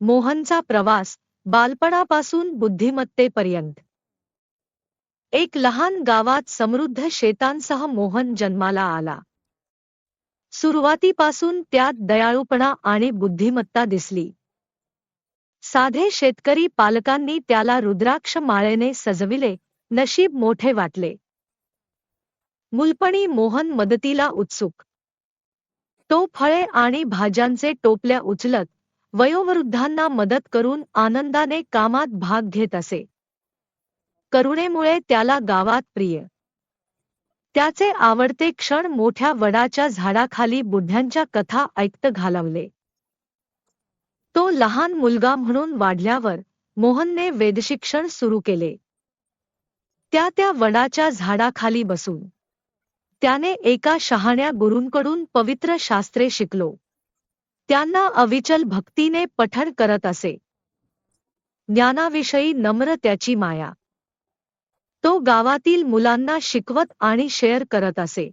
मोहनचा प्रवास बालपणापासून बुद्धिमत्तेपर्यंत. एक लहान गावात समृद्ध शेतांसह मोहन जन्माला आला. सुरुवातीपासून त्यात दयाळूपणा आणि बुद्धिमत्ता दिसली. साधे शेतकरी पालकांनी त्याला रुद्राक्ष माळेने सजविले, नशीब मोठे वाटले. मुलपणी मोहन मदतीला उत्सुक. तो फळे आणि भाज्यांचे टोपल्या उचलत वयोवृद्धांना मदत करून आनंदाने कामात भाग घेत असे. करुणेमुळे त्याला गावात प्रिय. त्याचे आवडते क्षण मोठ्या वडाच्या झाडाखाली बुढ्यांच्या कथा ऐकत घालवले. तो लहान मुलगा म्हणून वाढल्यावर मोहनने वेदशिक्षण सुरू केले. त्या वडाच्या झाडाखाली बसून त्याने एका शहाण्या गुरूंकडून पवित्र शास्त्रे शिकलो. त्यांना अविचल भक्तीने पठण करत असे. ज्ञानाविषयी नम्र त्याची माया. तो गावातील मुलांना शिकवत आणि शेअर करत असे.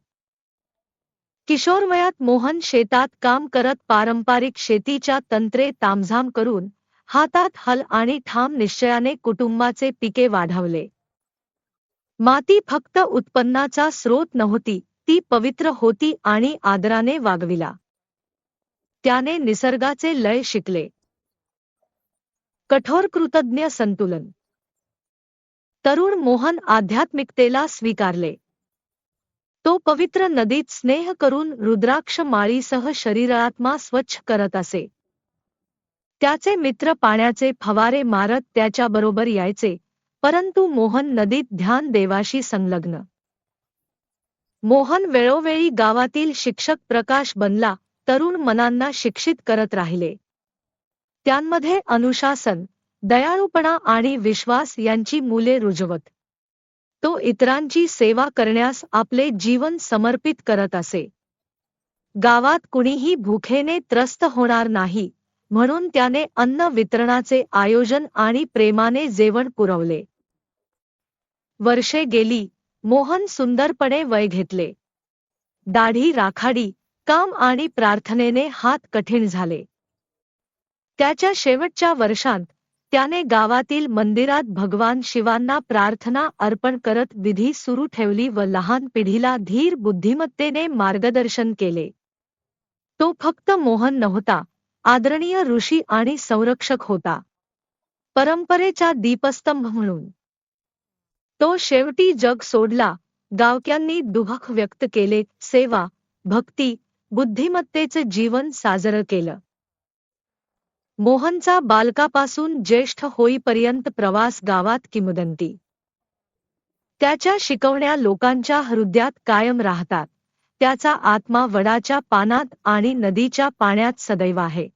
किशोरवयात मोहन शेतात काम करत पारंपरिक शेतीच्या तंत्रे तामझाम करून हातात हल आणि ठाम निश्चयाने कुटुंबाचे पिके वाढवले. माती फक्त उत्पन्नाचा स्रोत नव्हती, ती पवित्र होती आणि आदराने वागविला. त्याने निसर्गाचे लय शिकले. कठोर कृतज्ञ संतुलन. तरुण मोहन आध्यात्मिकतेला स्वीकारले. तो पवित्र नदीत स्नेह करून रुद्राक्ष माळीसह शरीरात्मा स्वच्छ करत असे. त्याचे मित्र पाण्याचे फवारे मारत त्याच्याबरोबर यायचे, परंतु मोहन नदीत ध्यान देवाशी संलग्न. मोहन वेळोवेळी गावातील शिक्षक प्रकाश बनला, तरुण मनांना शिक्षित करत राहिले. त्यांमध्ये अनुशासन, दयाळूपणा आणि विश्वास यांची मूल्ये रुजवत तो इतरांची सेवा करण्यास आपले जीवन समर्पित करत असे. गावात कुणीही भुकेने त्रस्त होणार नाही म्हणून त्याने अन्न वितरणाचे आयोजन आणि प्रेमाने जेवण पुरवले. वर्षे गेली. मोहन सुंदरपणे वय घेतले. दाढी राखाडी, काम आणि प्रार्थनेने हात कठीण झाले. त्याच्या शेवटच्या वर्षांत त्याने गावातील मंदिरात भगवान शिवांना प्रार्थना अर्पण करत विधी सुरू ठेवली व लहान पिढीला धीर बुद्धिमत्तेने मार्गदर्शन केले. तो फक्त मोहन नव्हता, आदरणीय ऋषी आणि संरक्षक होता. परंपरेचा दीपस्तंभ म्हणून. तो शेवटी जग सोडला. गावक्यांनी दुःख व्यक्त केले. सेवा, भक्ती, बुद्धिमत्तेचे जीवन साजरं केलं. मोहनचा बालकापासून ज्येष्ठ होईपर्यंत प्रवास गावात किंवदंती. त्याच्या शिकवण्या लोकांच्या हृदयात कायम राहतात. त्याचा आत्मा वडाच्या पानात आणि नदीच्या पाण्यात सदैव आहे.